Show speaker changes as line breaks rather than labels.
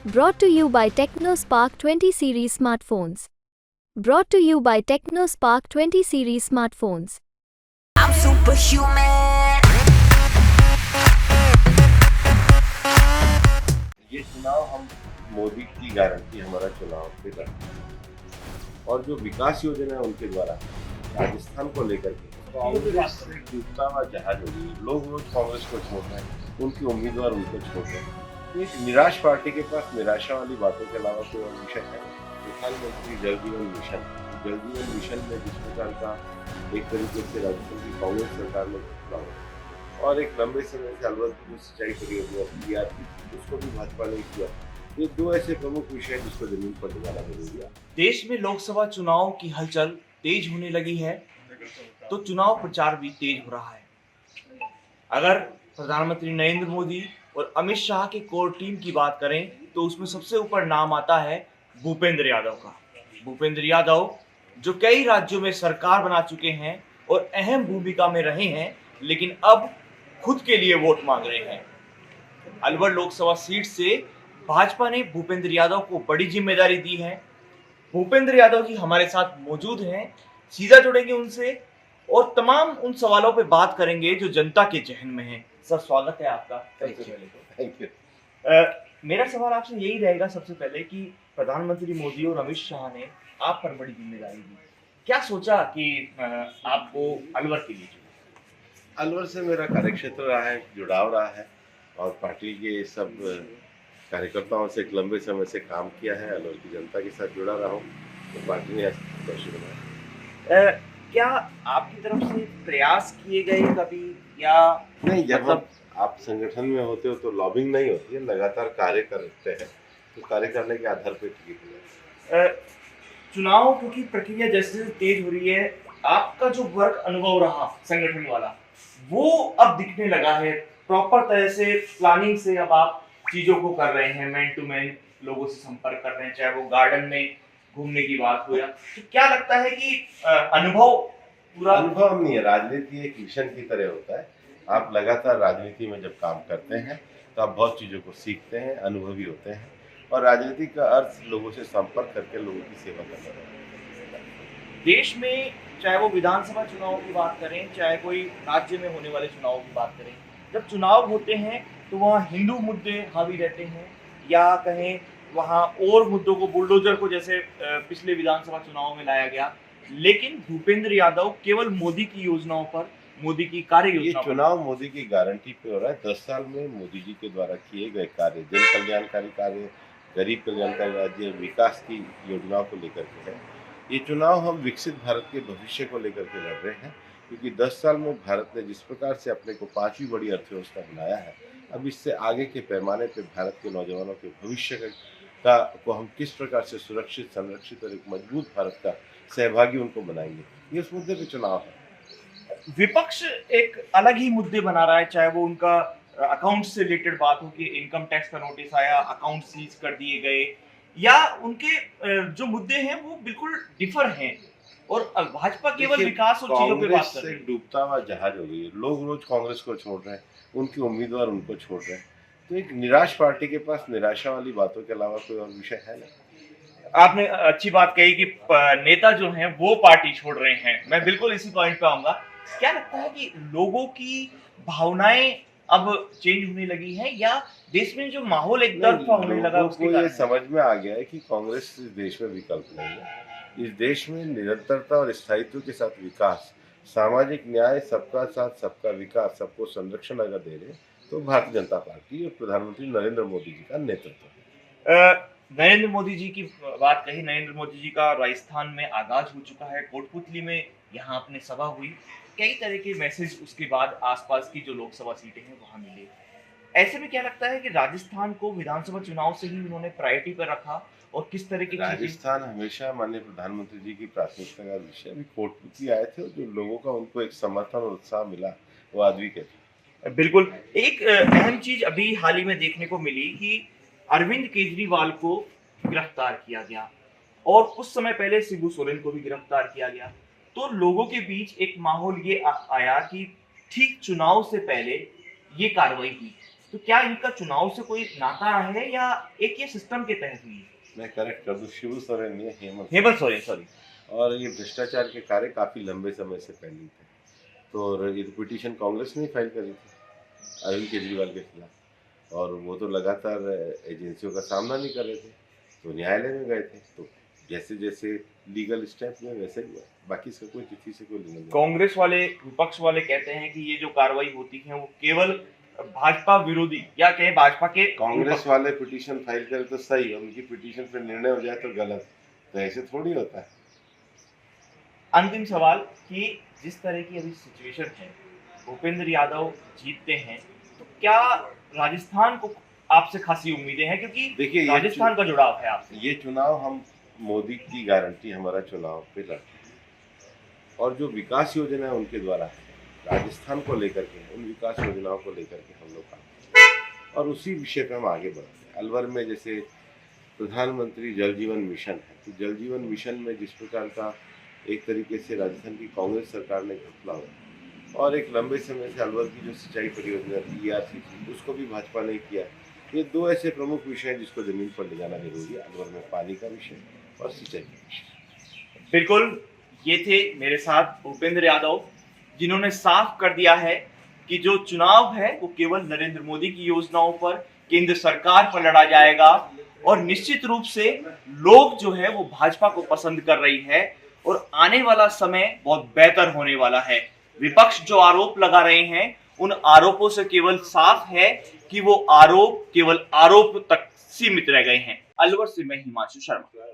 Brought to you by TechnoSpark 20 series smartphones. Brought to you by TechnoSpark 20 series smartphones.
I'm superhuman.
ये चुनाव हम मोदी की guarantee हमारा चुनाव पे लड़ते हैं और जो विकास योजना है उनके द्वारा राजस्थान को लेकर के कांग्रेस से डूबता हुआ जहाज हो गई। लोग रोज कांग्रेस को छोड़ रहे हैं, उनके उम्मीदवार उनको छोड़ रहे हैं। एक निराश पार्टी के पास निराशा वाली बातों के अलावा कोई और विषय है। प्रधानमंत्री जल जीवन मिशन में जिस प्रकार का एक तरीके से राजस्थान की कांग्रेस सरकार ने और एक लंबे समय से अलवर की सिंचाई परियोजना उसको भी भाजपा ने किया। ये दो ऐसे प्रमुख विषय जिसको जमीन पर लगाना जरूरी है।
देश में लोकसभा चुनाव की हलचल तेज होने लगी है तो चुनाव प्रचार भी तेज हो रहा है। अगर प्रधानमंत्री नरेंद्र मोदी और अमित शाह के कोर टीम की बात करें तो उसमें सबसे ऊपर नाम आता है भूपेंद्र यादव का। भूपेंद्र यादव जो कई राज्यों में सरकार बना चुके हैं और अहम भूमिका में रहे हैं, लेकिन अब खुद के लिए वोट मांग रहे हैं। अलवर लोकसभा सीट से भाजपा ने भूपेंद्र यादव को बड़ी जिम्मेदारी दी है। भूपेंद्र यादव जी हमारे साथ मौजूद हैं, सीधा जुड़ेंगे उनसे और तमाम उन सवालों पे बात करेंगे जो जनता के जहन में है। सर, स्वागत है आपका। सबसे पहले तो
थैंक यू।
मेरा सवाल आपसे यही रहेगा सबसे पहले कि प्रधानमंत्री मोदी और अमित शाह ने आप पर बड़ी जिम्मेदारी दी, क्या सोचा कि आपको अलवर के लिए चुना?
अलवर से मेरा कार्यक्षेत्र रहा है, जुड़ाव रहा है और पार्टी के सब कार्यकर्ताओं से एक लंबे समय से काम किया है। अलवर की जनता के साथ जुड़ा रहा हूँ तो पार्टी ने ऐसा बनाया।
क्या आपकी तरफ से प्रयास किए गए कभी या
नहीं, जब
मतलब
आप संगठन में होते हो तो लॉबिंग नहीं होती है, लगातार कार्य करते हैं तो कार्य करने के आधार पर टिकट मिला।
चुनाव क्योंकि प्रक्रिया जैसे जैसे तेज हो रही है, आपका जो वर्क अनुभव रहा संगठन वाला वो अब दिखने लगा है। प्रॉपर तरह से प्लानिंग से अब आप चीजों को कर रहे हैं, मैन टू मैन लोगों से संपर्क कर रहे हैं, चाहे वो गार्डन में घूमने की बात हो या तो क्या लगता है कि अनुभव पूरा
अनुभव नहीं है, राजनीति एक मिशन की तरह होता है। आप लगातार राजनीति में जब काम करते हैं तो आप बहुत चीज़ों को सीखते हैं, अनुभवी होते हैं और राजनीति का अर्थ लोगों से संपर्क करके लोगों की सेवा करना है।
देश में चाहे वो विधानसभा चुनाव की बात करें, चाहे कोई राज्य में होने वाले चुनाव की बात करें, जब चुनाव होते हैं तो वहाँ हिंदू मुद्दे हावी रहते हैं या कहें वहाँ और मुद्दों को, बुलडोजर को जैसे पिछले विधानसभा चुनाव में लाया गया, लेकिन भूपेंद्र यादव केवल मोदी की योजनाओं पर, मोदी की कार्य योजना।
ये चुनाव मोदी की गारंटी पे हो रहा है। 10 साल में मोदी जी के द्वारा किए गए कार्य, जन कल्याणकारी कार्य, गरीब कल्याणकारी राज्य, विकास की योजनाओं को लेकर के है। ये चुनाव हम विकसित भारत के भविष्य को लेकर के लड़ रहे हैं क्योंकि 10 साल में भारत ने जिस प्रकार से अपने को 5वीं बड़ी अर्थव्यवस्था बनाया है, अब इससे आगे के पैमाने पे भारत के नौजवानों के भविष्य को हम किस प्रकार से सुरक्षित, संरक्षित और एक मजबूत भारत का सहभागी उनको बनाएंगे, ये उस मुद्दे पे चुनाव है।
विपक्ष एक अलग ही मुद्दे बना रहा है, चाहे वो उनका अकाउंट से रिलेटेड बात हो कि इनकम टैक्स का नोटिस आया, अकाउंट सीज कर दिए गए, या उनके जो मुद्दे हैं वो बिल्कुल डिफर हैं और भाजपा केवल विकास और चीजों पे बात कर रही है।
डूबता हुआ जहाज हो गई है। लोग रोज कांग्रेस को छोड़ रहे हैं, उनके उम्मीदवार उनको छोड़ रहे हैं। तो एक निराश पार्टी के पास निराशा वाली बातों के अलावा कोई और विषय है नहीं।
आपने अच्छी बात कही कि नेता जो हैं वो पार्टी छोड़ रहे हैं, मैं बिल्कुल इसी पॉइंट पे आऊंगा। क्या लगता है कि लोगों की भावनाएं अब चेंज होने लगी है या देश में जो माहौल एक तरफा होने लगा उसके
ये
कारण?
समझ में आ गया है कि कांग्रेस इस देश में विकल्प नहीं है। इस देश में निरंतरता और स्थायित्व के साथ विकास, सामाजिक न्याय, सबका साथ सबका विकास, सबको संरक्षण अगर दे रहे तो भारतीय जनता पार्टी और प्रधानमंत्री नरेंद्र मोदी जी का नेतृत्व।
नरेंद्र मोदी जी की बात कही, नरेंद्र मोदी जी का राजस्थान में आगाज हो चुका है, कोटपुतली में यहाँ अपने सभा हुई, कई तरह के मैसेज उसके बाद आसपास की जो लोकसभा सीटें हैं वहां मिले। ऐसे में क्या लगता है कि राजस्थान को विधानसभा चुनाव से ही उन्होंने प्रायोरिटी पर रखा और किस तरह की
राजस्थान हमेशा माननीय प्रधानमंत्री जी की प्राथमिकता का विषय। अभी कोटपुतली आए थे और जो लोगों का उनको एक समर्थन और उत्साह मिला वो आदमी के थे।
बिल्कुल। एक अहम चीज अभी हाल ही में देखने को मिली कि अरविंद केजरीवाल को गिरफ्तार किया गया और कुछ समय पहले शिबू सोरेन को भी गिरफ्तार किया गया। तो लोगों के बीच एक माहौल ये आया कि ठीक चुनाव से पहले ये कार्रवाई हुई। तो क्या इनका चुनाव से कोई नाता है या एक ये सिस्टम के तहत हुई है?
मैं करेक्ट कर दूं, शिबू सोरेन नहीं है,
हेमंत सोरेन, सॉरी।
और ये भ्रष्टाचार के कार्य काफी लंबे समय से पेंडिंग थे, तो ये पिटीशन कांग्रेस ने फाइल करी थी अरविंद केजरीवाल के खिलाफ, और वो तो लगातार एजेंसियों का सामना नहीं कर रहे थे, तो न्यायालय में गए थे। तो जैसे जैसे लीगल स्टेप में वैसे ही हुआ, बाकी इसका कोई किसी से कोई लेना देना।
कांग्रेस वाले, विपक्ष वाले कहते हैं कि ये जो कार्रवाई होती है वो केवल भाजपा विरोधी या कहें भाजपा के,
कांग्रेस वाले पिटीशन फाइल करे तो सही, उनकी पिटीशन पे निर्णय हो जाए तो गलत, तो ऐसे थोड़ी होता है।
अंतिम सवाल कि जिस तरह की अभी सिचुएशन है, भूपेंद्र यादव जीतते हैं तो क्या राजस्थान को आपसे खासी उम्मीदें हैं, क्योंकि
देखिए
राजस्थान का जुड़ाव है आपसे।
ये चुनाव हम मोदी की गारंटी हमारा चुनाव पे लड़ते हैं, और जो विकास योजना है उनके द्वारा राजस्थान को लेकर के, उन विकास योजनाओं को लेकर के हम लोग काम करते हैं, और उसी विषय पे हम आगे बढ़ते हैं। अलवर में जैसे प्रधानमंत्री जल जीवन मिशन है, तो जल जीवन मिशन में जिस प्रकार का एक तरीके से राजस्थान की कांग्रेस सरकार ने घपला हुआ, और एक लंबे समय से अलवर की जो सिंचाई परियोजना थी ERC उसको भी भाजपा ने किया। ये दो ऐसे प्रमुख विषय हैं जिसको जमीन पर ले जाना जरूरी है, अलवर में पानी का विषय और सिंचाई का विषय।
बिल्कुल, ये थे मेरे साथ भूपेंद्र यादव, जिन्होंने साफ कर दिया है कि जो चुनाव है वो केवल नरेंद्र मोदी की योजनाओं पर, केंद्र सरकार पर लड़ा जाएगा, और निश्चित रूप से लोग जो है वो भाजपा को पसंद कर रही है, और आने वाला समय बहुत बेहतर होने वाला है। विपक्ष जो आरोप लगा रहे हैं, उन आरोपों से केवल साफ है कि वो आरोप केवल आरोप तक सीमित रह गए हैं। अलवर से मैं हिमांशु शर्मा।